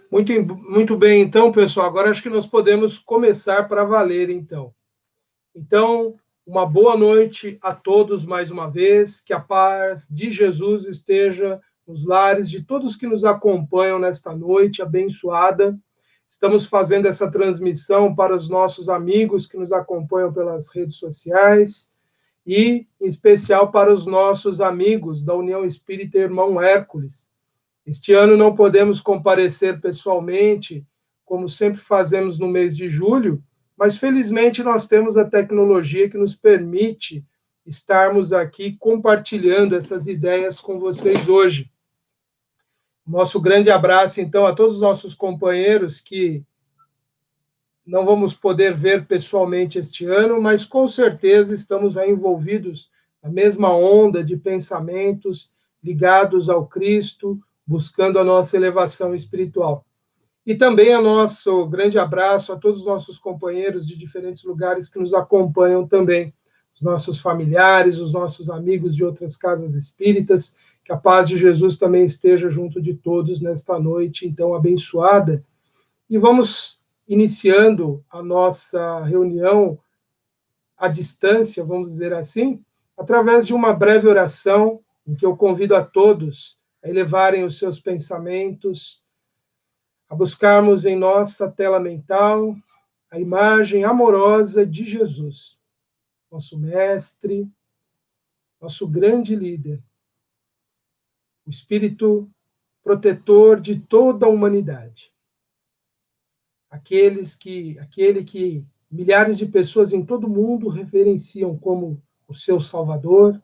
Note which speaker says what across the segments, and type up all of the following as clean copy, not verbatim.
Speaker 1: Muito bem, então, pessoal. Agora acho que nós podemos começar para valer, então. Então, uma boa noite a todos mais uma vez. Que a paz de Jesus esteja nos lares de todos que nos acompanham nesta noite abençoada. Estamos fazendo essa transmissão para os nossos amigos que nos acompanham pelas redes sociais e, em especial, para os nossos amigos da União Espírita Irmão Hércules. Este ano não podemos comparecer pessoalmente, como sempre fazemos no mês de julho, mas felizmente nós temos a tecnologia que nos permite estarmos aqui compartilhando essas ideias com vocês hoje. Nosso grande abraço, então, a todos os nossos companheiros que não vamos poder ver pessoalmente este ano, mas com certeza estamos envolvidos na mesma onda de pensamentos ligados ao Cristo, buscando a nossa elevação espiritual. E também a nosso grande abraço a todos os nossos companheiros de diferentes lugares que nos acompanham também, os nossos familiares, os nossos amigos de outras casas espíritas, que a paz de Jesus também esteja junto de todos nesta noite, então, abençoada. E vamos iniciando a nossa reunião à distância, vamos dizer assim, através de uma breve oração, em que eu convido a todos a elevarem os seus pensamentos, a buscarmos em nossa tela mental a imagem amorosa de Jesus, nosso mestre, nosso grande líder, o Espírito protetor de toda a humanidade. Aquele que milhares de pessoas em todo o mundo reverenciam como o seu Salvador.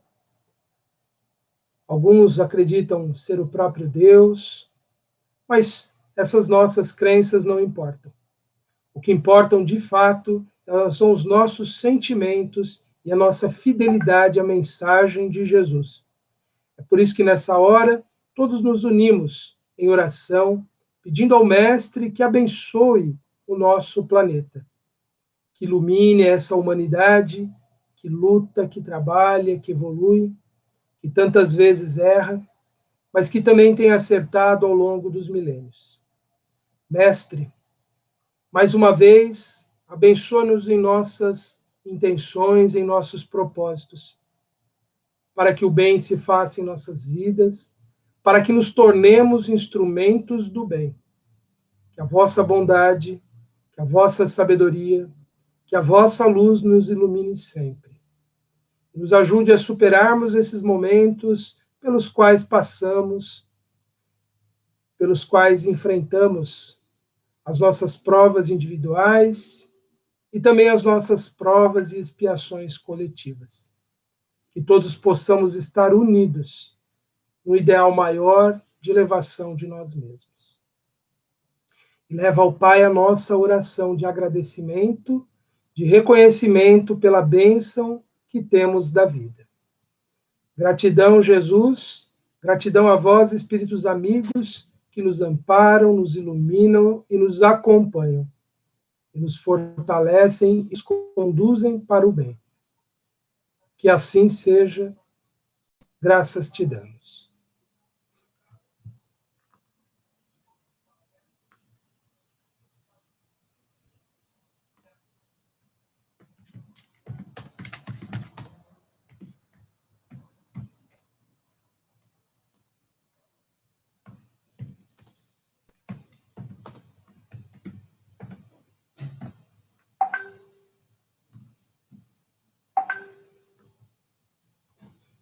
Speaker 1: Alguns acreditam ser o próprio Deus, mas essas nossas crenças não importam. O que importam, de fato, são os nossos sentimentos e a nossa fidelidade à mensagem de Jesus. É por isso que, nessa hora, todos nos unimos em oração, pedindo ao Mestre que abençoe o nosso planeta, que ilumine essa humanidade que luta, que trabalha, que evolui, que tantas vezes erra, mas que também tem acertado ao longo dos milênios. Mestre, mais uma vez, abençoa-nos em nossas intenções, em nossos propósitos, para que o bem se faça em nossas vidas, para que nos tornemos instrumentos do bem. Que a vossa bondade, que a vossa sabedoria, que a vossa luz nos ilumine sempre. Nos ajude a superarmos esses momentos pelos quais passamos, pelos quais enfrentamos as nossas provas individuais e também as nossas provas e expiações coletivas. Que todos possamos estar unidos no ideal maior de elevação de nós mesmos. E leva ao Pai a nossa oração de agradecimento, de reconhecimento pela bênção que temos da vida. Gratidão, Jesus, gratidão a vós, espíritos amigos, que nos amparam, nos iluminam e nos acompanham, e nos fortalecem e nos conduzem para o bem. Que assim seja, graças te damos.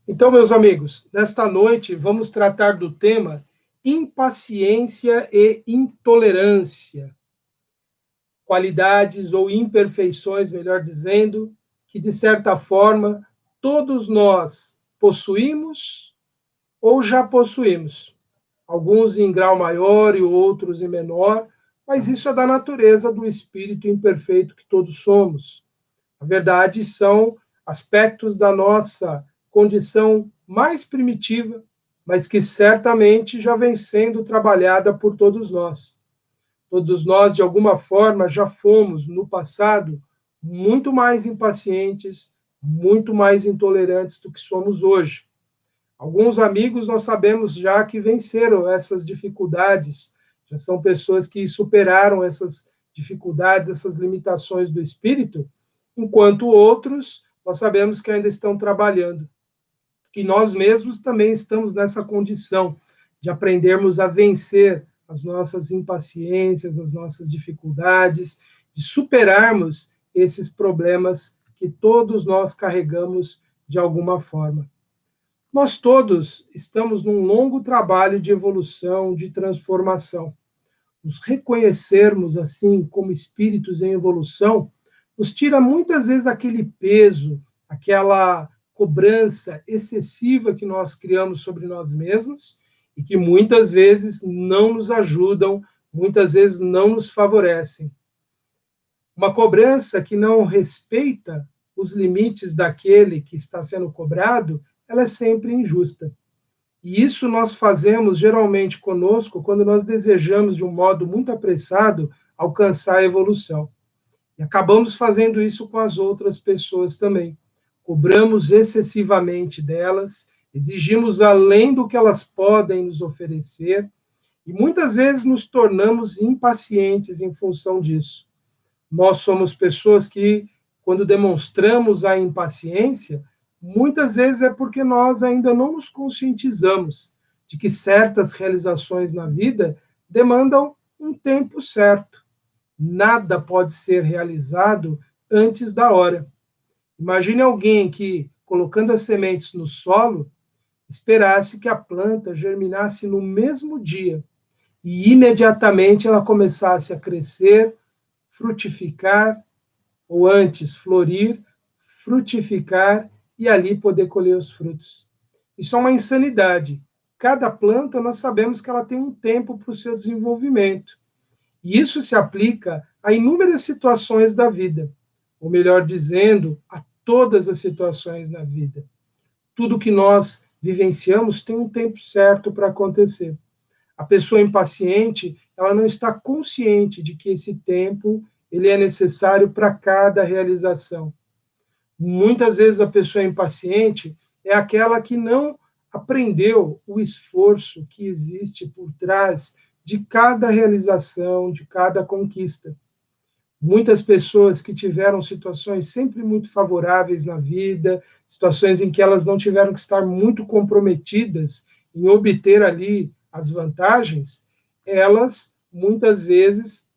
Speaker 1: Então, meus amigos, nesta noite vamos tratar do tema impaciência e intolerância. Qualidades ou imperfeições, melhor dizendo, que de certa forma todos nós possuímos ou já possuímos. Alguns em grau maior e outros em menor, mas isso é da natureza do espírito imperfeito que todos somos. Na verdade, são aspectos da nossa condição mais primitiva, mas que certamente já vem sendo trabalhada por todos nós. Todos nós, de alguma forma, já fomos, no passado, muito mais impacientes, muito mais intolerantes do que somos hoje. Alguns amigos nós sabemos já que venceram essas dificuldades, já são pessoas que superaram essas dificuldades, essas limitações do espírito, enquanto outros, nós sabemos que ainda estão trabalhando. E nós mesmos também estamos nessa condição de aprendermos a vencer as nossas impaciências, as nossas dificuldades, de superarmos esses problemas que todos nós carregamos de alguma forma. Nós todos estamos num longo trabalho de evolução, de transformação. Nos reconhecermos assim como espíritos em evolução, nos tira muitas vezes aquele peso, aquela cobrança excessiva que nós criamos sobre nós mesmos e que muitas vezes não nos ajudam, muitas vezes não nos favorecem. Uma cobrança que não respeita os limites daquele que está sendo cobrado, ela é sempre injusta. E isso nós fazemos geralmente conosco quando nós desejamos, de um modo muito apressado, alcançar a evolução. E acabamos fazendo isso com as outras pessoas também. Cobramos excessivamente delas, exigimos além do que elas podem nos oferecer, e muitas vezes nos tornamos impacientes em função disso. Nós somos pessoas que, quando demonstramos a impaciência, muitas vezes é porque nós ainda não nos conscientizamos de que certas realizações na vida demandam um tempo certo. Nada pode ser realizado antes da hora. Imagine alguém que, colocando as sementes no solo, esperasse que a planta germinasse no mesmo dia e imediatamente ela começasse a crescer, frutificar, ou antes, florir, frutificar e ali poder colher os frutos. Isso é uma insanidade. Cada planta, nós sabemos que ela tem um tempo para o seu desenvolvimento. E isso se aplica a inúmeras situações da vida, ou melhor dizendo, a todas as situações na vida. Tudo que nós vivenciamos tem um tempo certo para acontecer. A pessoa impaciente, ela não está consciente de que esse tempo ele é necessário para cada realização. Muitas vezes a pessoa impaciente é aquela que não aprendeu o esforço que existe por trás de cada realização, de cada conquista. Muitas pessoas que tiveram situações sempre muito favoráveis na vida, situações em que elas não tiveram que estar muito comprometidas em obter ali as vantagens, elas muitas vezes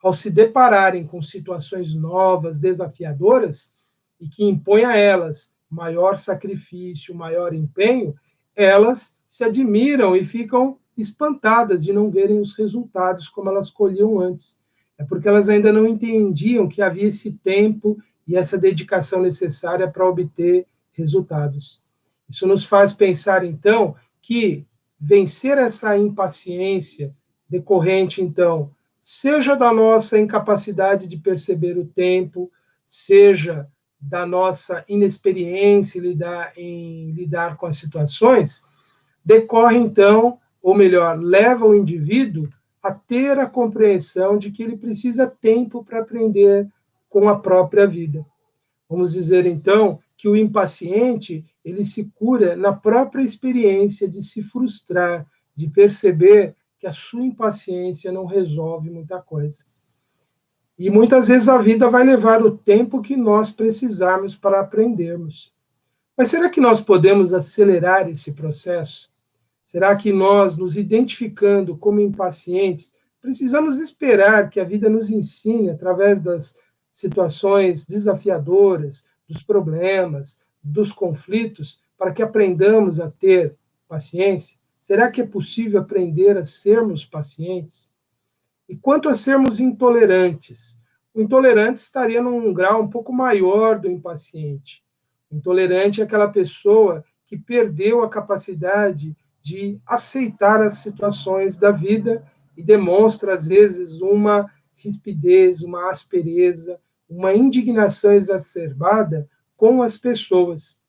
Speaker 1: ao se depararem com situações novas, desafiadoras, e que impõem a elas maior sacrifício, maior empenho, elas se admiram e ficam espantadas de não verem os resultados como elas colhiam antes. É porque elas ainda não entendiam que havia esse tempo e essa dedicação necessária para obter resultados. Isso nos faz pensar, então, que vencer essa impaciência decorrente, então, seja da nossa incapacidade de perceber o tempo, seja da nossa inexperiência em lidar com as situações, decorre então, ou melhor, leva o indivíduo a ter a compreensão de que ele precisa tempo para aprender com a própria vida. Vamos dizer então que o impaciente, ele se cura na própria experiência de se frustrar, de perceber que a sua impaciência não resolve muita coisa. E muitas vezes a vida vai levar o tempo que nós precisarmos para aprendermos. Mas será que nós podemos acelerar esse processo? Será que nós, nos identificando como impacientes, precisamos esperar que a vida nos ensine, através das situações desafiadoras, dos problemas, dos conflitos, para que aprendamos a ter paciência? Será que é possível aprender a sermos pacientes? E quanto a sermos intolerantes? O intolerante estaria num grau um pouco maior do impaciente. O intolerante é aquela pessoa que perdeu a capacidade de aceitar as situações da vida e demonstra, às vezes, uma rispidez, uma aspereza, uma indignação exacerbada com as pessoas.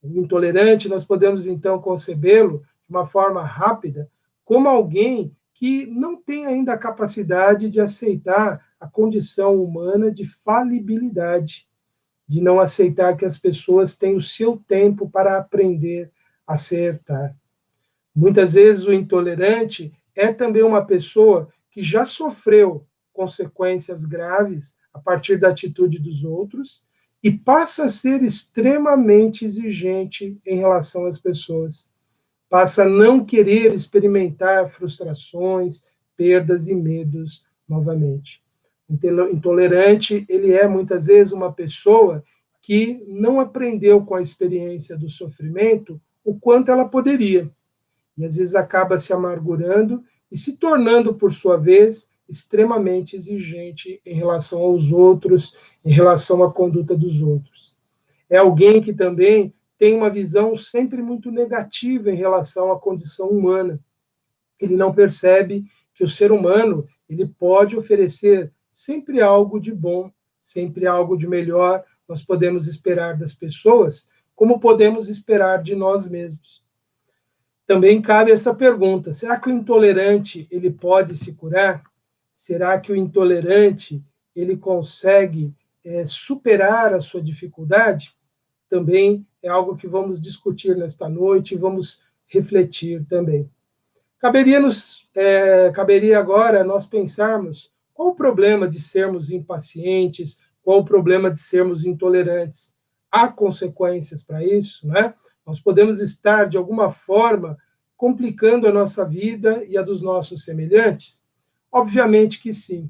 Speaker 1: O intolerante, nós podemos, então, concebê-lo de uma forma rápida como alguém que não tem ainda a capacidade de aceitar a condição humana de falibilidade, de não aceitar que as pessoas têm o seu tempo para aprender a acertar. Muitas vezes o intolerante é também uma pessoa que já sofreu consequências graves a partir da atitude dos outros e passa a ser extremamente exigente em relação às pessoas. Passa a não querer experimentar frustrações, perdas e medos novamente. O intolerante, ele é muitas vezes uma pessoa que não aprendeu com a experiência do sofrimento o quanto ela poderia. E às vezes acaba se amargurando e se tornando, por sua vez, extremamente exigente em relação aos outros, em relação à conduta dos outros. É alguém que também tem uma visão sempre muito negativa em relação à condição humana. Ele não percebe que o ser humano ele pode oferecer sempre algo de bom, sempre algo de melhor. Nós podemos esperar das pessoas, como podemos esperar de nós mesmos. Também cabe essa pergunta: será que o intolerante ele pode se curar? Será que o intolerante ele consegue superar a sua dificuldade? Também é algo que vamos discutir nesta noite e vamos refletir também. Caberia agora nós pensarmos qual o problema de sermos impacientes, qual o problema de sermos intolerantes. Há consequências para isso, né? Nós podemos estar, de alguma forma, complicando a nossa vida e a dos nossos semelhantes? Obviamente que sim.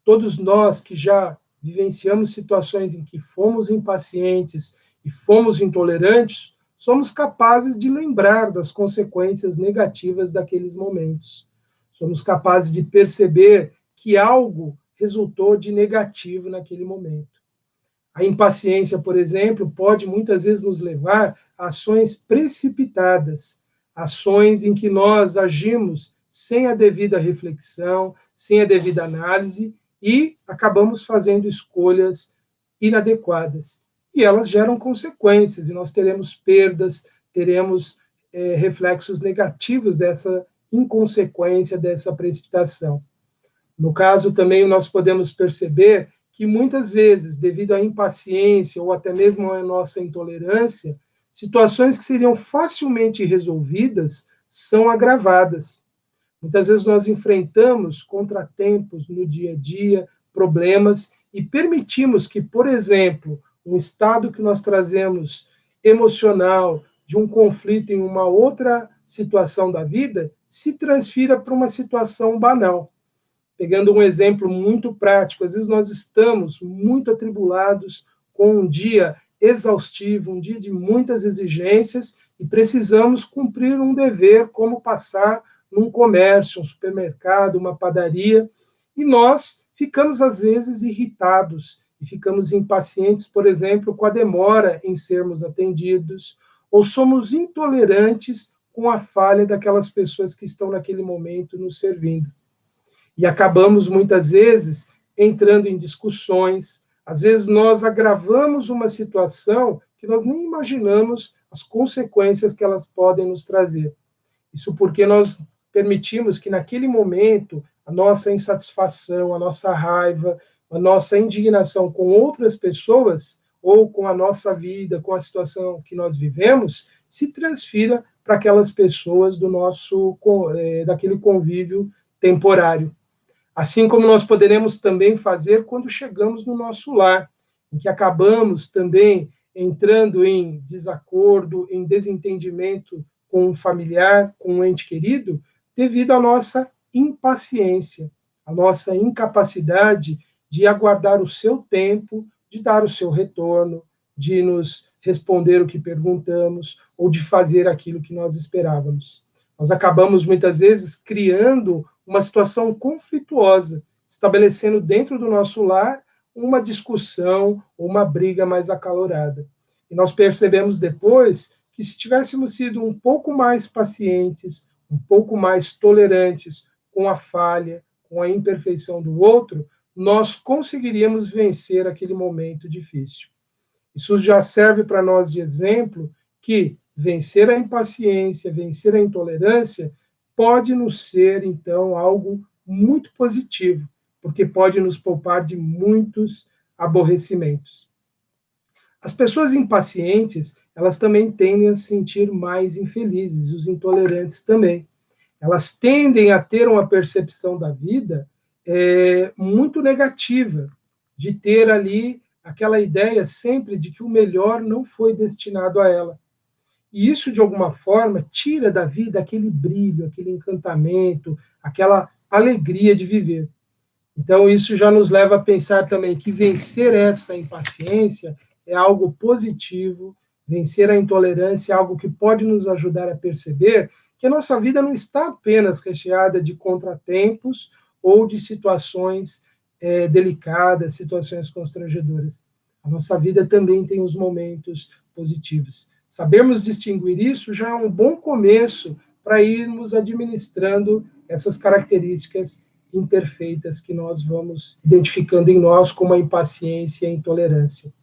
Speaker 1: Todos nós que já vivenciamos situações em que fomos impacientes e fomos intolerantes, somos capazes de lembrar das consequências negativas daqueles momentos. Somos capazes de perceber que algo resultou de negativo naquele momento. A impaciência, por exemplo, pode muitas vezes nos levar a ações precipitadas, ações em que nós agimos sem a devida reflexão, sem a devida análise e acabamos fazendo escolhas inadequadas. E elas geram consequências, e nós teremos perdas, teremos reflexos negativos dessa inconsequência, dessa precipitação. No caso, também nós podemos perceber que muitas vezes, devido à impaciência ou até mesmo à nossa intolerância, situações que seriam facilmente resolvidas são agravadas. Muitas vezes nós enfrentamos contratempos no dia a dia, problemas, e permitimos que, por exemplo, um estado que nós trazemos emocional, de um conflito em uma outra situação da vida, se transfira para uma situação banal. Pegando um exemplo muito prático, às vezes nós estamos muito atribulados com um dia exaustivo, um dia de muitas exigências, e precisamos cumprir um dever, como passar num comércio, um supermercado, uma padaria, e nós ficamos, às vezes, irritados e ficamos impacientes, por exemplo, com a demora em sermos atendidos, ou somos intolerantes com a falha daquelas pessoas que estão naquele momento nos servindo. E acabamos, muitas vezes, entrando em discussões. Às vezes, nós agravamos uma situação que nós nem imaginamos as consequências que elas podem nos trazer. Isso porque nós permitimos que, naquele momento, a nossa insatisfação, a nossa raiva, a nossa indignação com outras pessoas, ou com a nossa vida, com a situação que nós vivemos, se transfira para aquelas pessoas daquele convívio temporário. Assim como nós poderemos também fazer quando chegamos no nosso lar, em que acabamos também entrando em desacordo, em desentendimento com um familiar, com um ente querido, devido à nossa impaciência, à nossa incapacidade de aguardar o seu tempo, de dar o seu retorno, de nos responder o que perguntamos ou de fazer aquilo que nós esperávamos. Nós acabamos, muitas vezes, criando uma situação conflituosa, estabelecendo dentro do nosso lar uma discussão, uma briga mais acalorada. E nós percebemos depois que, se tivéssemos sido um pouco mais pacientes, um pouco mais tolerantes com a falha, com a imperfeição do outro, nós conseguiríamos vencer aquele momento difícil. Isso já serve para nós de exemplo que vencer a impaciência, vencer a intolerância, pode nos ser, então, algo muito positivo, porque pode nos poupar de muitos aborrecimentos. As pessoas impacientes, elas também tendem a se sentir mais infelizes, e os intolerantes também. Elas tendem a ter uma percepção da vida muito negativa, de ter ali aquela ideia sempre de que o melhor não foi destinado a ela. E isso, de alguma forma, tira da vida aquele brilho, aquele encantamento, aquela alegria de viver. Então, isso já nos leva a pensar também que vencer essa impaciência é algo positivo, vencer a intolerância é algo que pode nos ajudar a perceber que a nossa vida não está apenas recheada de contratempos ou de situações delicadas, situações constrangedoras. A nossa vida também tem os momentos positivos. Sabermos distinguir isso já é um bom começo para irmos administrando essas características imperfeitas que nós vamos identificando em nós como a impaciência e a intolerância.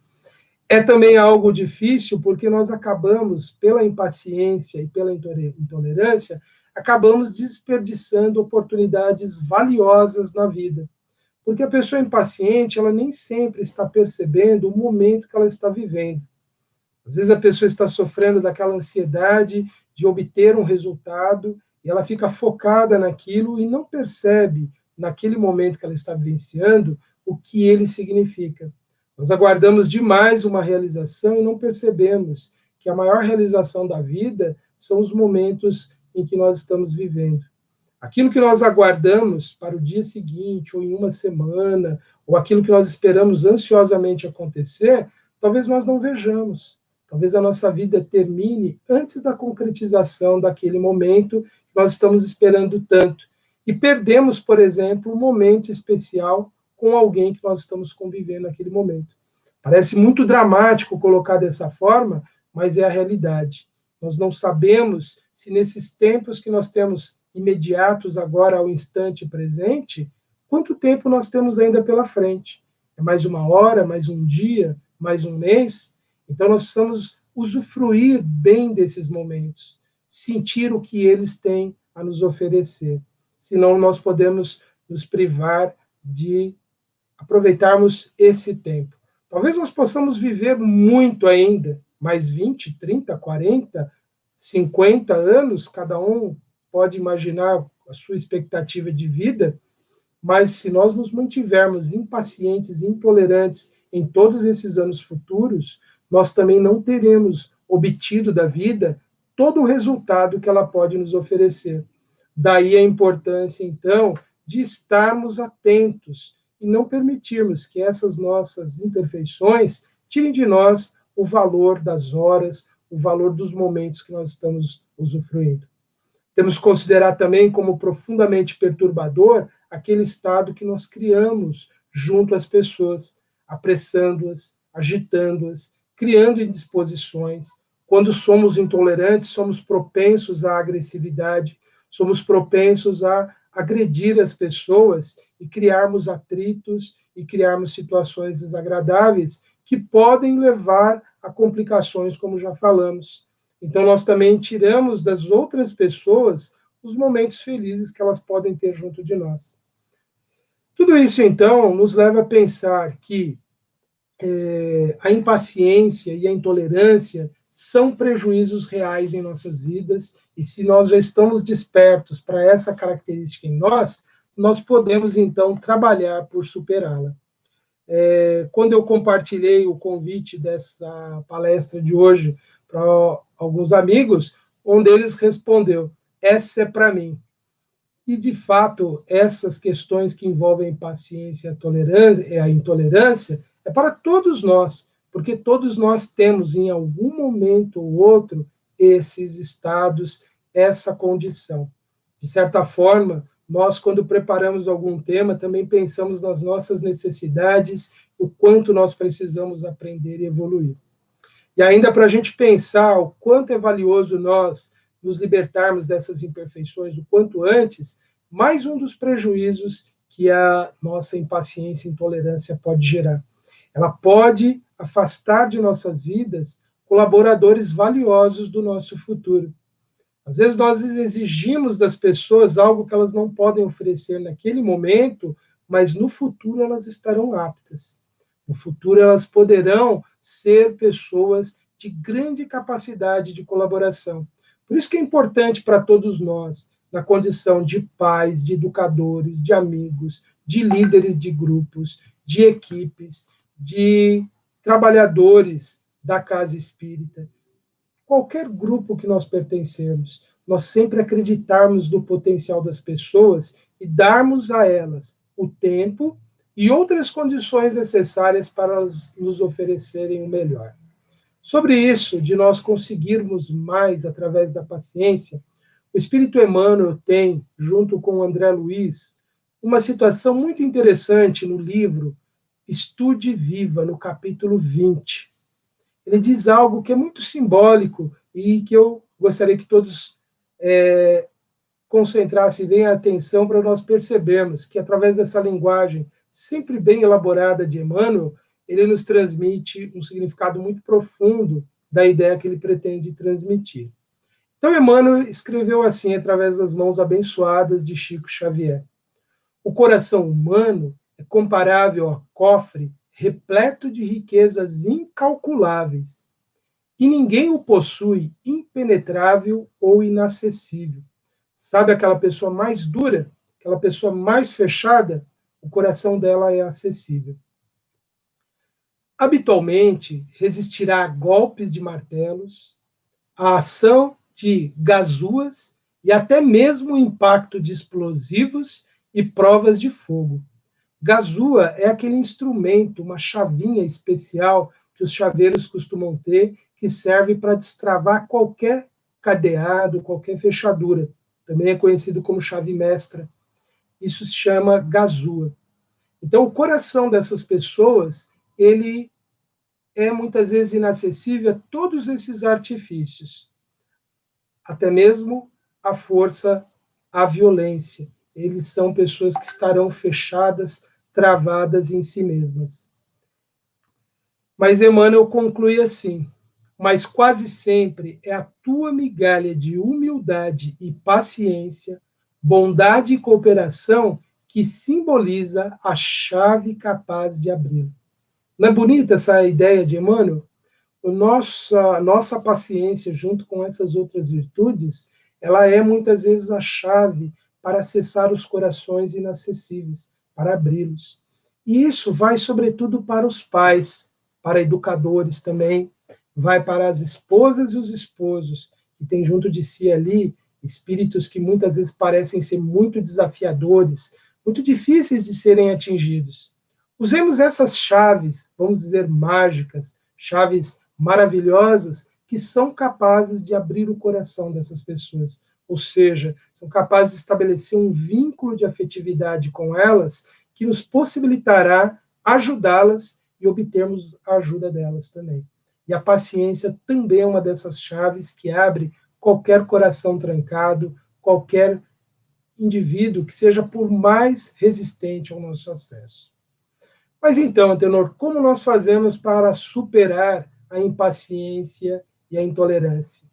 Speaker 1: É também algo difícil porque nós acabamos, pela impaciência e pela intolerância, acabamos desperdiçando oportunidades valiosas na vida. Porque a pessoa impaciente, ela nem sempre está percebendo o momento que ela está vivendo. Às vezes a pessoa está sofrendo daquela ansiedade de obter um resultado e ela fica focada naquilo e não percebe, naquele momento que ela está vivenciando, o que ele significa. Nós aguardamos demais uma realização e não percebemos que a maior realização da vida são os momentos em que nós estamos vivendo. Aquilo que nós aguardamos para o dia seguinte, ou em uma semana, ou aquilo que nós esperamos ansiosamente acontecer, talvez nós não vejamos. Talvez a nossa vida termine antes da concretização daquele momento que nós estamos esperando tanto. E perdemos, por exemplo, um momento especial com alguém que nós estamos convivendo naquele momento. Parece muito dramático colocar dessa forma, mas é a realidade. Nós não sabemos se nesses tempos que nós temos imediatos agora ao instante presente, quanto tempo nós temos ainda pela frente. É mais uma hora, mais um dia, mais um mês? Então nós precisamos usufruir bem desses momentos, sentir o que eles têm a nos oferecer. Senão nós podemos nos privar de aproveitarmos esse tempo. Talvez nós possamos viver muito ainda, mais 20, 30, 40, 50 anos, cada um pode imaginar a sua expectativa de vida, mas se nós nos mantivermos impacientes e intolerantes em todos esses anos futuros, nós também não teremos obtido da vida todo o resultado que ela pode nos oferecer. Daí a importância, então, de estarmos atentos e não permitirmos que essas nossas imperfeições tirem de nós o valor das horas, o valor dos momentos que nós estamos usufruindo. Temos que considerar também como profundamente perturbador aquele estado que nós criamos junto às pessoas, apressando-as, agitando-as, criando indisposições. Quando somos intolerantes, somos propensos à agressividade, somos propensos a agredir as pessoas e criarmos atritos e criarmos situações desagradáveis que podem levar a complicações, como já falamos. Então, nós também tiramos das outras pessoas os momentos felizes que elas podem ter junto de nós. Tudo isso, então, nos leva a pensar que a impaciência e a intolerância são prejuízos reais em nossas vidas, e se nós já estamos despertos para essa característica em nós, nós podemos, então, trabalhar por superá-la. Quando eu compartilhei o convite dessa palestra de hoje para alguns amigos, um deles respondeu: essa é para mim. E, de fato, essas questões que envolvem paciência e a intolerância é para todos nós, porque todos nós temos, em algum momento ou outro, esses estados, essa condição. De certa forma, nós, quando preparamos algum tema, também pensamos nas nossas necessidades, o quanto nós precisamos aprender e evoluir. E ainda para a gente pensar o quanto é valioso nós nos libertarmos dessas imperfeições o quanto antes, mais um dos prejuízos que a nossa impaciência e intolerância pode gerar. Ela pode afastar de nossas vidas colaboradores valiosos do nosso futuro. Às vezes nós exigimos das pessoas algo que elas não podem oferecer naquele momento, mas no futuro elas estarão aptas. No futuro, elas poderão ser pessoas de grande capacidade de colaboração. Por isso que é importante para todos nós, na condição de pais, de educadores, de amigos, de líderes de grupos, de equipes, de trabalhadores da casa espírita, qualquer grupo que nós pertencemos, nós sempre acreditarmos no potencial das pessoas e darmos a elas o tempo e outras condições necessárias para elas nos oferecerem o melhor. Sobre isso, de nós conseguirmos mais através da paciência, o Espírito Emmanuel tem, junto com o André Luiz, uma situação muito interessante no livro Estude Viva, no capítulo 20. Ele diz algo que é muito simbólico e que eu gostaria que todos concentrassem bem a atenção para nós percebermos que, através dessa linguagem sempre bem elaborada de Emmanuel, ele nos transmite um significado muito profundo da ideia que ele pretende transmitir. Então, Emmanuel escreveu assim, através das mãos abençoadas de Chico Xavier: o coração humano é comparável a cofre repleto de riquezas incalculáveis, e ninguém o possui impenetrável ou inacessível. Sabe aquela pessoa mais dura, aquela pessoa mais fechada? O coração dela é acessível. Habitualmente, resistirá a golpes de martelos, a ação de gazuas e até mesmo o impacto de explosivos e provas de fogo. Gazua é aquele instrumento, uma chavinha especial que os chaveiros costumam ter, que serve para destravar qualquer cadeado, qualquer fechadura. Também é conhecido como chave mestra. Isso se chama gazua. Então, o coração dessas pessoas, ele é muitas vezes inacessível a todos esses artifícios, até mesmo a força, a violência. Eles são pessoas que estarão fechadas, travadas em si mesmas. Mas Emmanuel conclui assim: mas quase sempre é a tua migalha de humildade e paciência, bondade e cooperação que simboliza a chave capaz de abrir. Não é bonita essa ideia de Emmanuel? Nossa paciência, junto com essas outras virtudes, ela é muitas vezes a chave para acessar os corações inacessíveis, para abri-los. E isso vai, sobretudo, para os pais, para educadores também, vai para as esposas e os esposos, que têm junto de si ali espíritos que muitas vezes parecem ser muito desafiadores, muito difíceis de serem atingidos. Usemos essas chaves, vamos dizer, mágicas, chaves maravilhosas, que são capazes de abrir o coração dessas pessoas. Ou seja, são capazes de estabelecer um vínculo de afetividade com elas que nos possibilitará ajudá-las e obtermos a ajuda delas também. E a paciência também é uma dessas chaves que abre qualquer coração trancado, qualquer indivíduo que seja por mais resistente ao nosso acesso. Mas então, Antenor, como nós fazemos para superar a impaciência e a intolerância?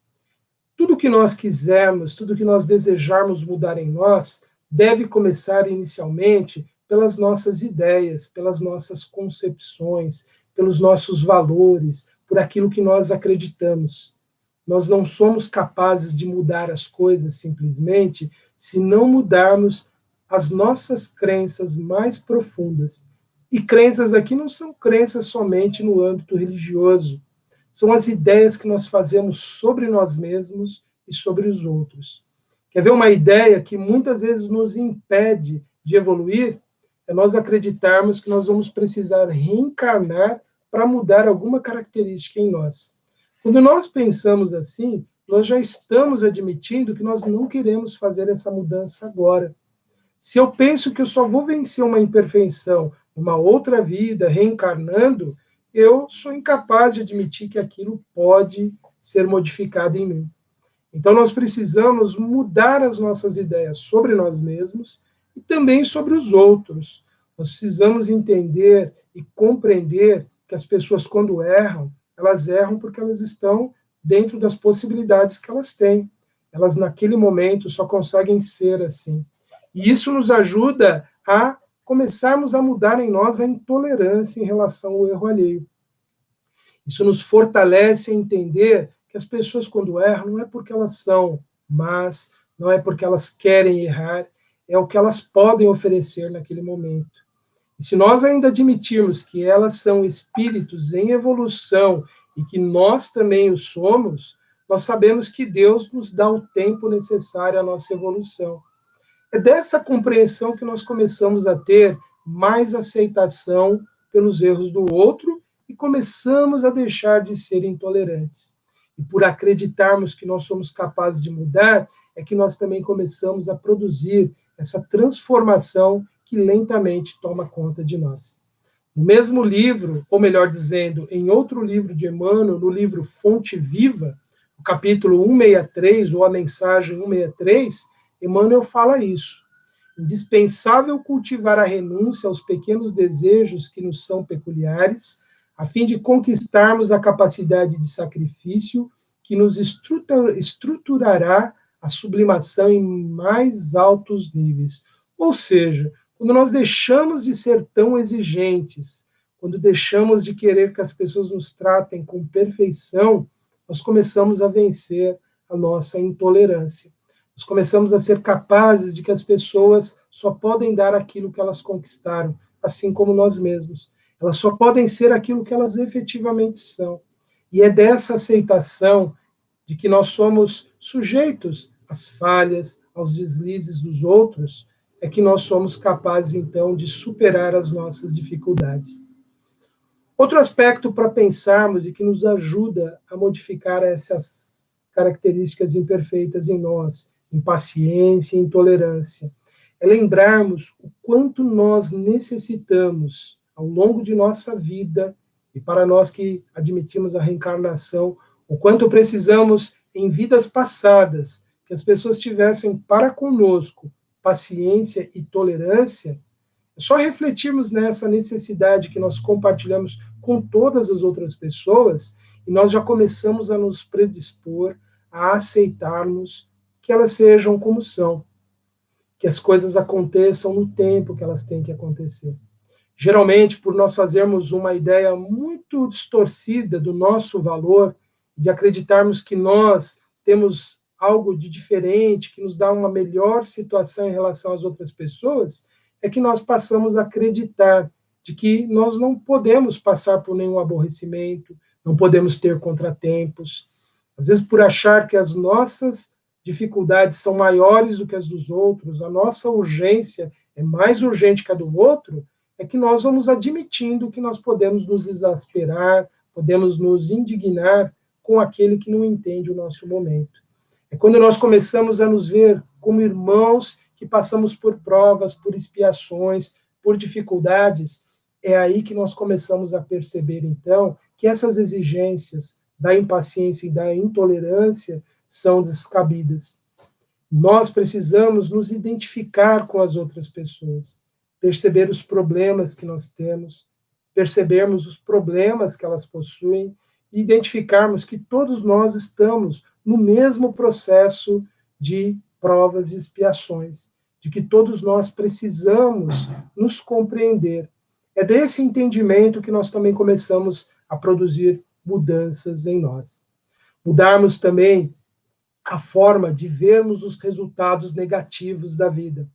Speaker 1: Tudo que nós quisermos, tudo que nós desejarmos mudar em nós, deve começar inicialmente pelas nossas ideias, pelas nossas concepções, pelos nossos valores, por aquilo que nós acreditamos. Nós não somos capazes de mudar as coisas simplesmente se não mudarmos as nossas crenças mais profundas. E crenças aqui não são crenças somente no âmbito religioso, são as ideias que nós fazemos sobre nós mesmos e sobre os outros. Quer ver uma ideia que muitas vezes nos impede de evoluir? É nós acreditarmos que nós vamos precisar reencarnar para mudar alguma característica em nós. Quando nós pensamos assim, nós já estamos admitindo que nós não queremos fazer essa mudança agora. Se eu penso que eu só vou vencer uma imperfeição numa outra vida, reencarnando, eu sou incapaz de admitir que aquilo pode ser modificado em mim. Então, nós precisamos mudar as nossas ideias sobre nós mesmos e também sobre os outros. Nós precisamos entender e compreender que as pessoas, quando erram, elas erram porque elas estão dentro das possibilidades que elas têm. Elas, naquele momento, só conseguem ser assim. E isso nos ajuda a começarmos a mudar em nós a intolerância em relação ao erro alheio. Isso nos fortalece a entender que as pessoas, quando erram, não é porque elas são más, não é porque elas querem errar, é o que elas podem oferecer naquele momento. E se nós ainda admitirmos que elas são espíritos em evolução e que nós também o somos, nós sabemos que Deus nos dá o tempo necessário à nossa evolução. É dessa compreensão que nós começamos a ter mais aceitação pelos erros do outro e começamos a deixar de ser intolerantes. E por acreditarmos que nós somos capazes de mudar, é que nós também começamos a produzir essa transformação que lentamente toma conta de nós. No mesmo livro, ou melhor dizendo, em outro livro de Emmanuel, no livro Fonte Viva, o capítulo 163, ou a mensagem 163, Emmanuel fala isso. Indispensável cultivar a renúncia aos pequenos desejos que nos são peculiares, a fim de conquistarmos a capacidade de sacrifício que nos estruturará a sublimação em mais altos níveis. Ou seja, quando nós deixamos de ser tão exigentes, quando deixamos de querer que as pessoas nos tratem com perfeição, nós começamos a vencer a nossa intolerância. Nós começamos a ser capazes de que as pessoas só podem dar aquilo que elas conquistaram, assim como nós mesmos. Elas só podem ser aquilo que elas efetivamente são. E é dessa aceitação de que nós somos sujeitos às falhas, aos deslizes dos outros, é que nós somos capazes, então, de superar as nossas dificuldades. Outro aspecto para pensarmos e que nos ajuda a modificar essas características imperfeitas em nós, impaciência e intolerância, é lembrarmos o quanto nós necessitamos, ao longo de nossa vida, e para nós que admitimos a reencarnação, o quanto precisamos, em vidas passadas, que as pessoas tivessem para conosco paciência e tolerância. É só refletirmos nessa necessidade que nós compartilhamos com todas as outras pessoas e nós já começamos a nos predispor a aceitarmos que elas sejam como são, que as coisas aconteçam no tempo que elas têm que acontecer. Geralmente, por nós fazermos uma ideia muito distorcida do nosso valor, de acreditarmos que nós temos algo de diferente, que nos dá uma melhor situação em relação às outras pessoas, é que nós passamos a acreditar de que nós não podemos passar por nenhum aborrecimento, não podemos ter contratempos. Às vezes, por achar que as nossas dificuldades são maiores do que as dos outros, a nossa urgência é mais urgente que a do outro, é que nós vamos admitindo que nós podemos nos exasperar, podemos nos indignar com aquele que não entende o nosso momento. É quando nós começamos a nos ver como irmãos que passamos por provas, por expiações, por dificuldades, é aí que nós começamos a perceber, então, que essas exigências da impaciência e da intolerância são descabidas. Nós precisamos nos identificar com as outras pessoas, perceber os problemas que nós temos, percebermos os problemas que elas possuem e identificarmos que todos nós estamos no mesmo processo de provas e expiações, de que todos nós precisamos nos compreender. É desse entendimento que nós também começamos a produzir mudanças em nós. Mudarmos também a forma de vermos os resultados negativos da vida.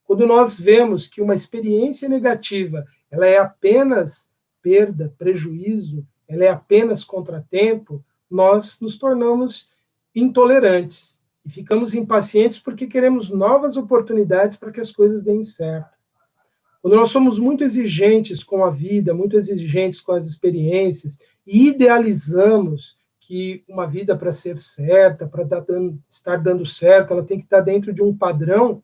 Speaker 1: Quando nós vemos que uma experiência negativa, ela é apenas perda, prejuízo, ela é apenas contratempo, nós nos tornamos intolerantes e ficamos impacientes porque queremos novas oportunidades para que as coisas deem certo. Quando nós somos muito exigentes com a vida, muito exigentes com as experiências e idealizamos que uma vida para ser certa, para estar dando certo, ela tem que estar dentro de um padrão,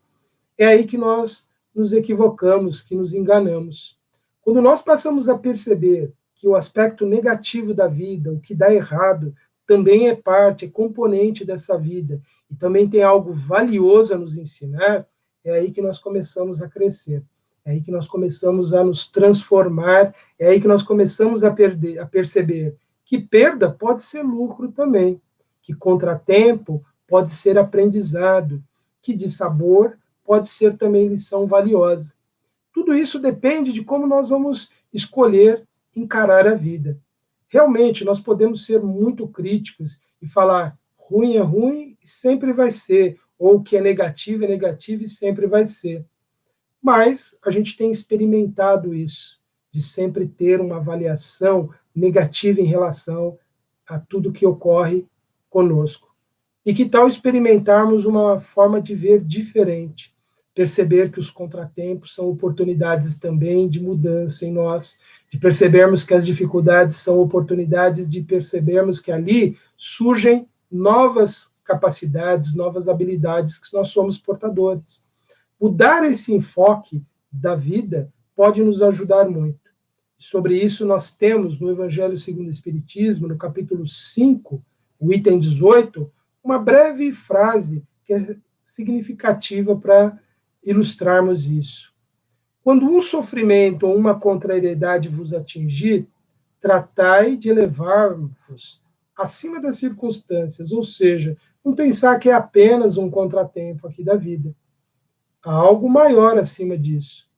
Speaker 1: é aí que nós nos equivocamos, que nos enganamos. Quando nós passamos a perceber que o aspecto negativo da vida, o que dá errado, também é parte, é componente dessa vida, e também tem algo valioso a nos ensinar, é aí que nós começamos a crescer, é aí que nós começamos a nos transformar, é aí que nós começamos a perceber que perda pode ser lucro também, que contratempo pode ser aprendizado, que dissabor pode ser também lição valiosa. Tudo isso depende de como nós vamos escolher encarar a vida. Realmente, nós podemos ser muito críticos e falar ruim é ruim e sempre vai ser, ou o que é negativo e sempre vai ser. Mas a gente tem experimentado isso, de sempre ter uma avaliação negativa em relação a tudo que ocorre conosco. E que tal experimentarmos uma forma de ver diferente? Perceber que os contratempos são oportunidades também de mudança em nós, de percebermos que as dificuldades são oportunidades de percebermos que ali surgem novas capacidades, novas habilidades que nós somos portadores. Mudar esse enfoque da vida pode nos ajudar muito. Sobre isso, nós temos no Evangelho segundo o Espiritismo, no capítulo 5, o item 18, uma breve frase que é significativa para ilustrarmos isso. Quando um sofrimento ou uma contrariedade vos atingir, tratai de elevar-vos acima das circunstâncias, ou seja, não pensar que é apenas um contratempo aqui da vida. Há algo maior acima disso.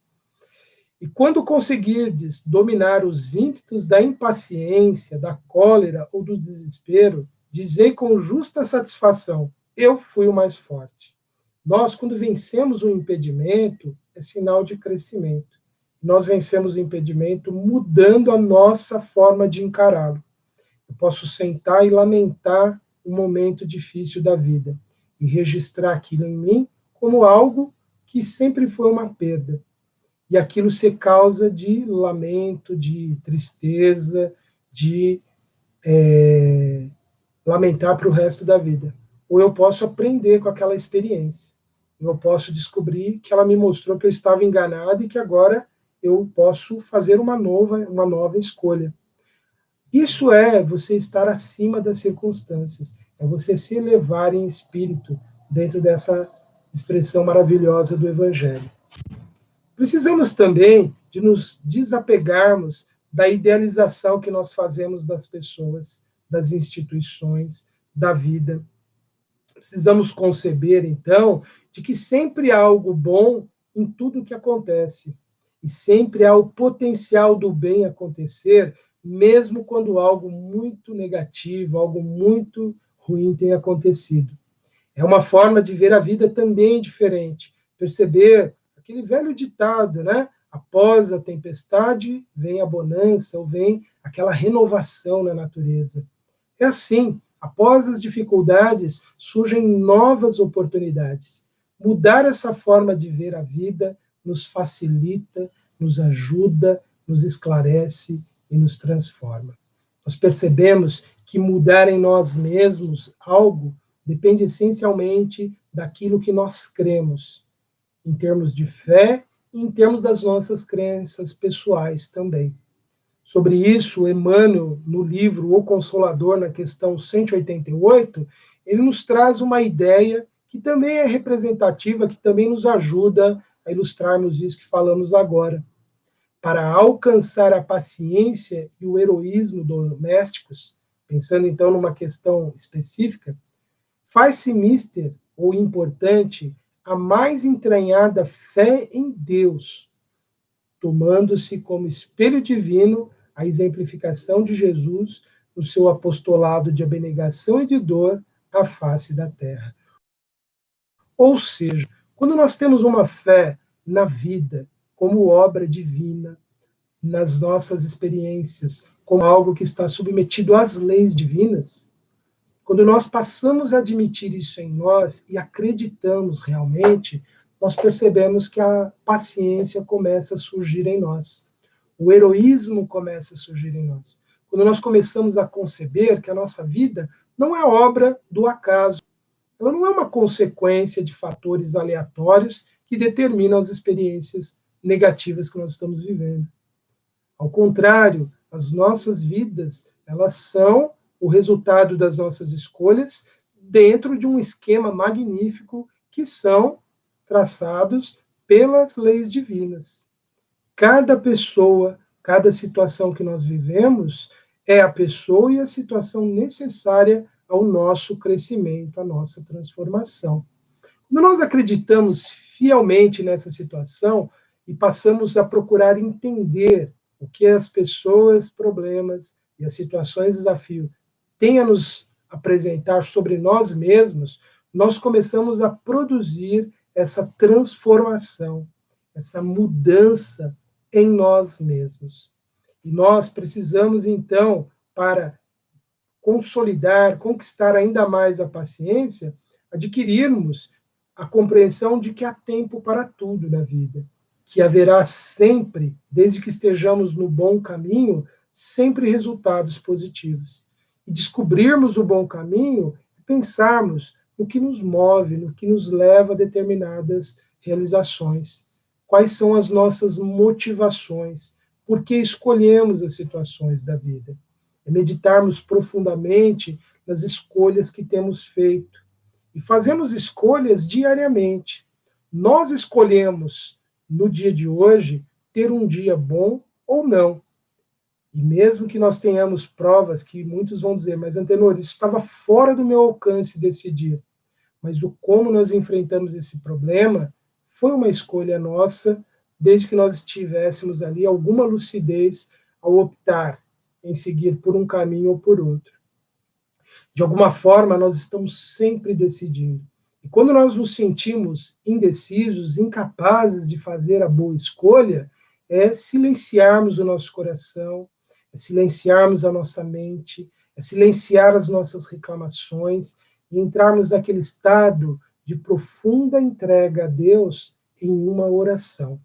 Speaker 1: E quando conseguirdes dominar os ímpetos da impaciência, da cólera ou do desespero, dizei com justa satisfação: eu fui o mais forte. Nós, quando vencemos um impedimento, é sinal de crescimento. Nós vencemos o impedimento mudando a nossa forma de encará-lo. Eu posso sentar e lamentar um momento difícil da vida e registrar aquilo em mim como algo que sempre foi uma perda. E aquilo ser causa de lamento, de tristeza, de lamentar para o resto da vida. Ou eu posso aprender com aquela experiência. Eu posso descobrir que ela me mostrou que eu estava enganado e que agora eu posso fazer uma nova escolha. Isso é você estar acima das circunstâncias, é você se elevar em espírito dentro dessa expressão maravilhosa do Evangelho. Precisamos também de nos desapegarmos da idealização que nós fazemos das pessoas, das instituições, da vida. Precisamos conceber, então, de que sempre há algo bom em tudo o que acontece. E sempre há o potencial do bem acontecer, mesmo quando algo muito negativo, algo muito ruim tenha acontecido. É uma forma de ver a vida também diferente. Perceber aquele velho ditado, né? Após a tempestade, vem a bonança, ou vem aquela renovação na natureza. É assim, após as dificuldades, surgem novas oportunidades. Mudar essa forma de ver a vida nos facilita, nos ajuda, nos esclarece e nos transforma. Nós percebemos que mudar em nós mesmos algo depende essencialmente daquilo que nós cremos, em termos de fé e em termos das nossas crenças pessoais também. Sobre isso, Emmanuel, no livro O Consolador, na questão 188, ele nos traz uma ideia que também é representativa, que também nos ajuda a ilustrarmos isso que falamos agora. Para alcançar a paciência e o heroísmo domésticos, pensando então numa questão específica, faz-se mister ou importante a mais entranhada fé em Deus, tomando-se como espelho divino a exemplificação de Jesus no seu apostolado de abnegação e de dor à face da terra. Ou seja, quando nós temos uma fé na vida como obra divina, nas nossas experiências, como algo que está submetido às leis divinas, quando nós passamos a admitir isso em nós e acreditamos realmente, nós percebemos que a paciência começa a surgir em nós. O heroísmo começa a surgir em nós. Quando nós começamos a conceber que a nossa vida não é obra do acaso, ela não é uma consequência de fatores aleatórios que determinam as experiências negativas que nós estamos vivendo. Ao contrário, as nossas vidas, elas são o resultado das nossas escolhas dentro de um esquema magnífico que são traçados pelas leis divinas. Cada pessoa, cada situação que nós vivemos é a pessoa e a situação necessária ao nosso crescimento, à nossa transformação. Quando nós acreditamos fielmente nessa situação, e passamos a procurar entender o que as pessoas, problemas e as situações de desafio têm a nos apresentar sobre nós mesmos, nós começamos a produzir essa transformação, essa mudança em nós mesmos. E nós precisamos, então, para consolidar, conquistar ainda mais a paciência, adquirirmos a compreensão de que há tempo para tudo na vida, que haverá sempre, desde que estejamos no bom caminho, sempre resultados positivos. E descobrirmos o bom caminho é pensarmos no que nos move, no que nos leva a determinadas realizações. Quais são as nossas motivações? Por que escolhemos as situações da vida? É meditarmos profundamente nas escolhas que temos feito. E fazemos escolhas diariamente. Nós escolhemos, no dia de hoje, ter um dia bom ou não. E mesmo que nós tenhamos provas que muitos vão dizer, mas Antenor, isso estava fora do meu alcance decidir. Mas o como nós enfrentamos esse problema foi uma escolha nossa, desde que nós tivéssemos ali alguma lucidez ao optar em seguir por um caminho ou por outro. De alguma forma, nós estamos sempre decidindo. E quando nós nos sentimos indecisos, incapazes de fazer a boa escolha, é silenciarmos o nosso coração, é silenciarmos a nossa mente, é silenciar as nossas reclamações e entrarmos naquele estado de profunda entrega a Deus em uma oração,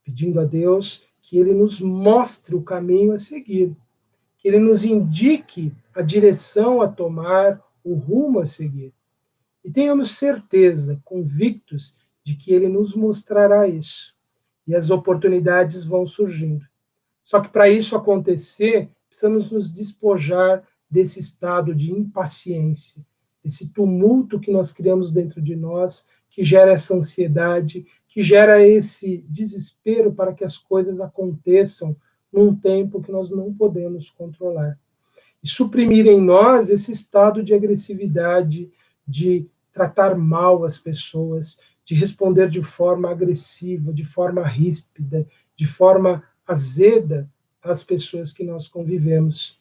Speaker 1: pedindo a Deus que Ele nos mostre o caminho a seguir, que Ele nos indique a direção a tomar, o rumo a seguir. E tenhamos certeza, convictos, de que Ele nos mostrará isso. E as oportunidades vão surgindo. Só que para isso acontecer, precisamos nos despojar desse estado de impaciência, desse tumulto que nós criamos dentro de nós, que gera essa ansiedade, que gera esse desespero para que as coisas aconteçam num tempo que nós não podemos controlar. E suprimir em nós esse estado de agressividade, de tratar mal as pessoas, de responder de forma agressiva, de forma ríspida, de forma azeda às pessoas que nós convivemos.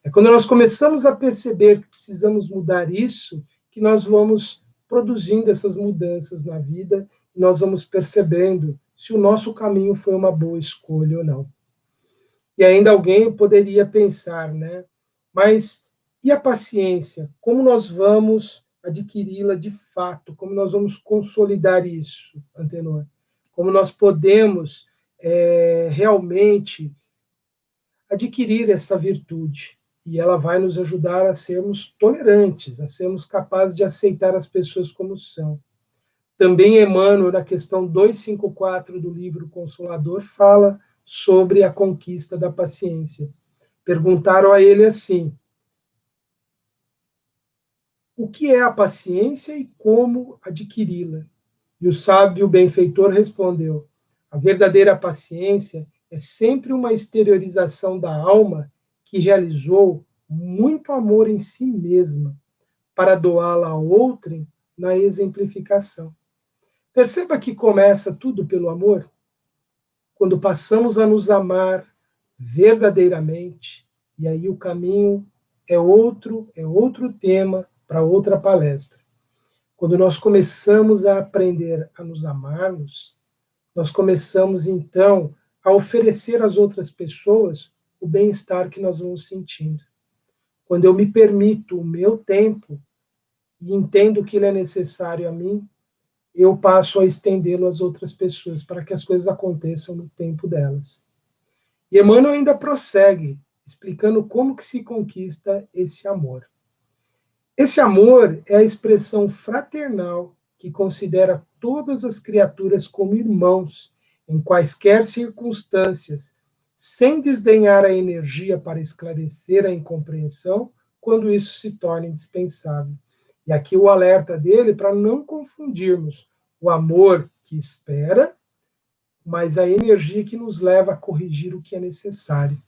Speaker 1: É quando nós começamos a perceber que precisamos mudar isso, que nós vamos produzindo essas mudanças na vida, e nós vamos percebendo se o nosso caminho foi uma boa escolha ou não. E ainda alguém poderia pensar, né? Mas e a paciência? Como nós vamos adquiri-la de fato? Como nós vamos consolidar isso, Antenor? Como nós podemos realmente adquirir essa virtude? E ela vai nos ajudar a sermos tolerantes, a sermos capazes de aceitar as pessoas como são. Também Emmanuel, na questão 254 do livro Consolador, fala sobre a conquista da paciência. Perguntaram a ele assim: o que é a paciência e como adquiri-la? E o sábio benfeitor respondeu: a verdadeira paciência é sempre uma exteriorização da alma que realizou muito amor em si mesma para doá-la a outrem na exemplificação. Perceba que começa tudo pelo amor. Quando passamos a nos amar verdadeiramente, e aí o caminho é outro tema para outra palestra. Quando nós começamos a aprender a nos amarmos, nós começamos então a oferecer às outras pessoas o bem-estar que nós vamos sentindo. Quando eu me permito o meu tempo e entendo que ele é necessário a mim, eu passo a estendê-lo às outras pessoas, para que as coisas aconteçam no tempo delas. E Emmanuel ainda prossegue, explicando como que se conquista esse amor. Esse amor é a expressão fraternal que considera todas as criaturas como irmãos, em quaisquer circunstâncias, sem desdenhar a energia para esclarecer a incompreensão, quando isso se torna indispensável. E aqui o alerta dele para não confundirmos o amor que espera, mas a energia que nos leva a corrigir o que é necessário.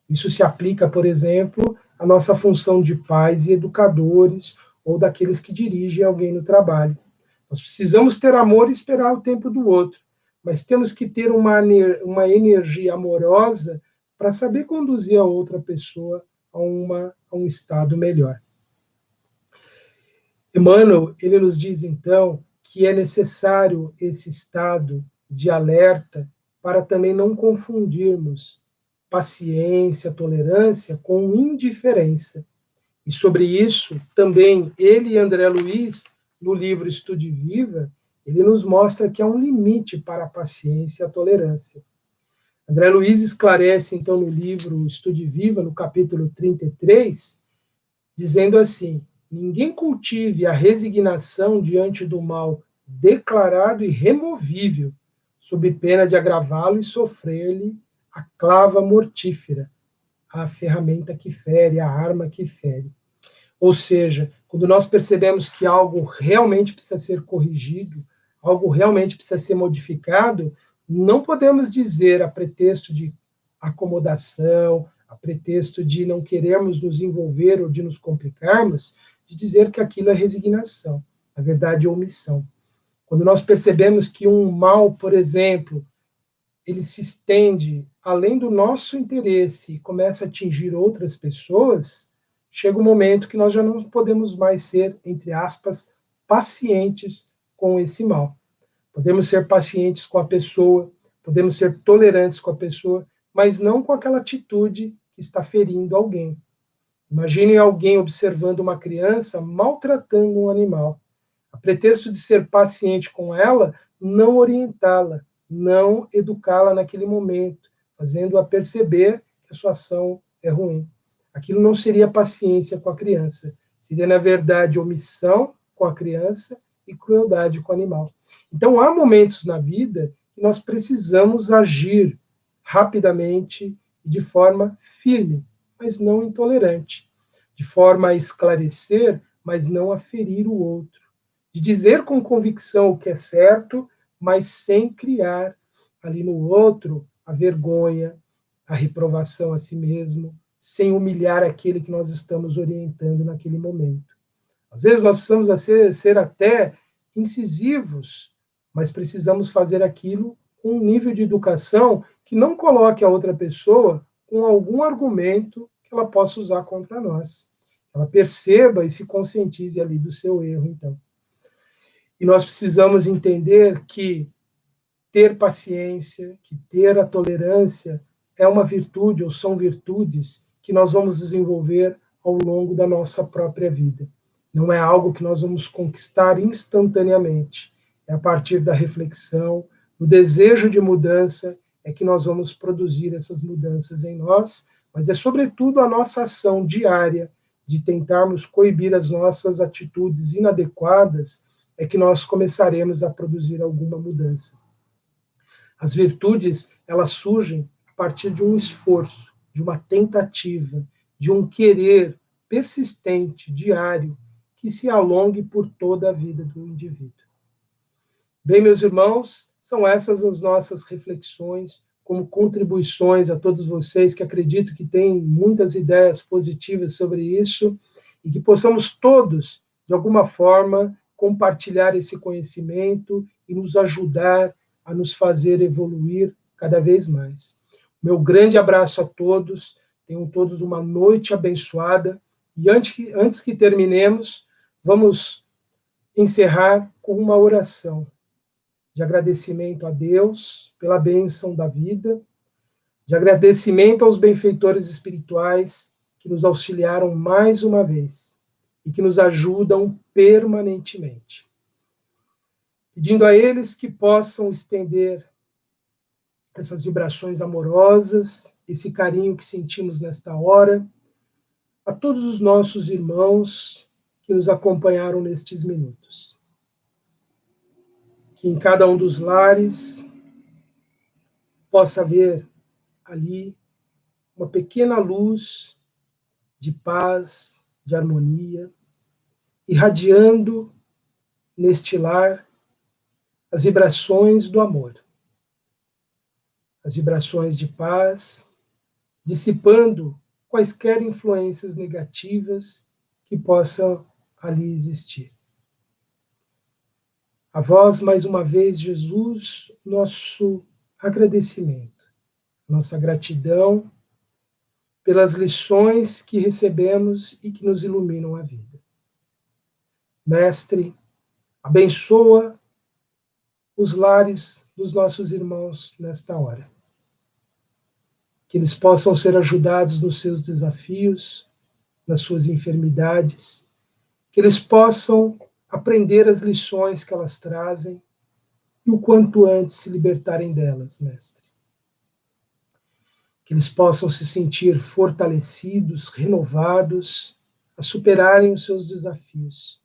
Speaker 1: Isso se aplica, por exemplo, à nossa função de pais e educadores, ou daqueles que dirigem alguém no trabalho. Nós precisamos ter amor e esperar o tempo do outro, mas temos que ter uma energia amorosa para saber conduzir a outra pessoa a um estado melhor. Emmanuel, ele nos diz, então, que é necessário esse estado de alerta para também não confundirmos paciência, tolerância com indiferença. E sobre isso, também, ele e André Luiz, no livro Estude Viva, ele nos mostra que há um limite para a paciência e a tolerância. André Luiz esclarece, então, no livro Estude Viva, no capítulo 33, dizendo assim: ninguém cultive a resignação diante do mal declarado e removível, sob pena de agravá-lo e sofrer-lhe a clava mortífera, a ferramenta que fere, a arma que fere. Ou seja, quando nós percebemos que algo realmente precisa ser corrigido, algo realmente precisa ser modificado, não podemos dizer, a pretexto de acomodação, a pretexto de não querermos nos envolver ou de nos complicarmos, de dizer que aquilo é resignação. Na verdade, é omissão. Quando nós percebemos que um mal, por exemplo, ele se estende além do nosso interesse e começa a atingir outras pessoas, chega um momento que nós já não podemos mais ser, entre aspas, pacientes com esse mal. Podemos ser pacientes com a pessoa, podemos ser tolerantes com a pessoa, mas não com aquela atitude que está ferindo alguém. Imagine alguém observando uma criança maltratando um animal. A pretexto de ser paciente com ela, não orientá-la, não educá-la naquele momento, fazendo-a perceber que a sua ação é ruim. Aquilo não seria paciência com a criança, seria, na verdade, omissão com a criança e crueldade com o animal. Então, há momentos na vida que nós precisamos agir rapidamente e de forma firme, mas não intolerante, de forma a esclarecer, mas não a ferir o outro, de dizer com convicção o que é certo, mas sem criar ali no outro a vergonha, a reprovação a si mesmo, sem humilhar aquele que nós estamos orientando naquele momento. Às vezes nós precisamos ser até incisivos, mas precisamos fazer aquilo com um nível de educação que não coloque a outra pessoa com algum argumento que ela possa usar contra nós. Ela perceba e se conscientize ali do seu erro, então. E nós precisamos entender que ter paciência, que ter a tolerância é uma virtude, ou são virtudes que nós vamos desenvolver ao longo da nossa própria vida. Não é algo que nós vamos conquistar instantaneamente. É a partir da reflexão, do desejo de mudança, é que nós vamos produzir essas mudanças em nós, mas é sobretudo a nossa ação diária de tentarmos coibir as nossas atitudes inadequadas, é que nós começaremos a produzir alguma mudança. As virtudes, elas surgem a partir de um esforço, de uma tentativa, de um querer persistente, diário, que se alongue por toda a vida do indivíduo. Bem, meus irmãos, são essas as nossas reflexões, como contribuições a todos vocês que acredito que têm muitas ideias positivas sobre isso e que possamos todos, de alguma forma, compartilhar esse conhecimento e nos ajudar a nos fazer evoluir cada vez mais. Meu grande abraço a todos, tenham todos uma noite abençoada, e antes que terminemos, vamos encerrar com uma oração de agradecimento a Deus pela bênção da vida, de agradecimento aos benfeitores espirituais que nos auxiliaram mais uma vez e que nos ajudam permanentemente. Pedindo a eles que possam estender essas vibrações amorosas, esse carinho que sentimos nesta hora, a todos os nossos irmãos que nos acompanharam nestes minutos. Que em cada um dos lares possa haver ali uma pequena luz de paz, de harmonia, irradiando neste lar as vibrações do amor, as vibrações de paz, dissipando quaisquer influências negativas que possam ali existir. A vós, mais uma vez, Jesus, nosso agradecimento, nossa gratidão pelas lições que recebemos e que nos iluminam a vida. Mestre, abençoa os lares dos nossos irmãos nesta hora. Que eles possam ser ajudados nos seus desafios, nas suas enfermidades, que eles possam aprender as lições que elas trazem e o quanto antes se libertarem delas, Mestre. Que eles possam se sentir fortalecidos, renovados, a superarem os seus desafios,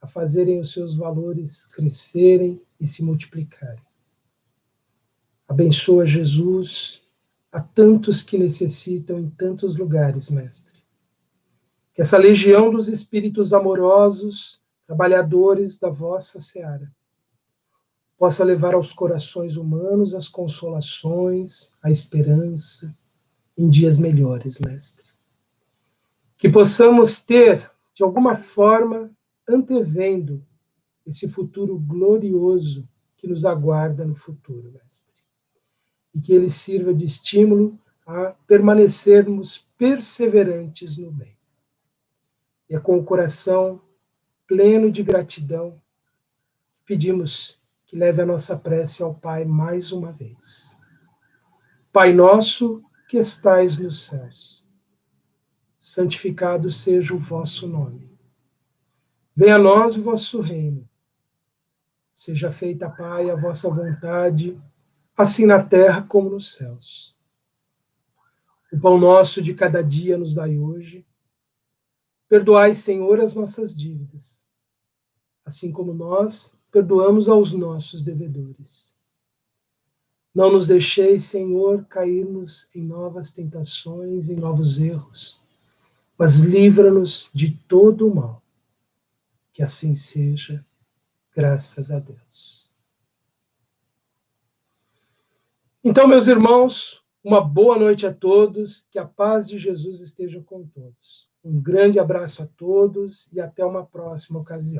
Speaker 1: a fazerem os seus valores crescerem e se multiplicarem. Abençoa, Jesus, a tantos que necessitam em tantos lugares, Mestre. Que essa legião dos espíritos amorosos, trabalhadores da vossa seara, possa levar aos corações humanos as consolações, a esperança em dias melhores, Mestre. Que possamos ter, de alguma forma, antevendo esse futuro glorioso que nos aguarda no futuro, Mestre. E que ele sirva de estímulo a permanecermos perseverantes no bem. E é com o coração pleno de gratidão que pedimos que leve a nossa prece ao Pai mais uma vez. Pai nosso que estais nos céus, santificado seja o vosso nome. Venha a nós o vosso reino. Seja feita, Pai, a vossa vontade, assim na terra como nos céus. O pão nosso de cada dia nos dai hoje. Perdoai, Senhor, as nossas dívidas, assim como nós perdoamos aos nossos devedores. Não nos deixeis, Senhor, cairmos em novas tentações, em novos erros, mas livra-nos de todo o mal. Que assim seja, graças a Deus. Então, meus irmãos, uma boa noite a todos, que a paz de Jesus esteja com todos. Um grande abraço a todos e até uma próxima ocasião.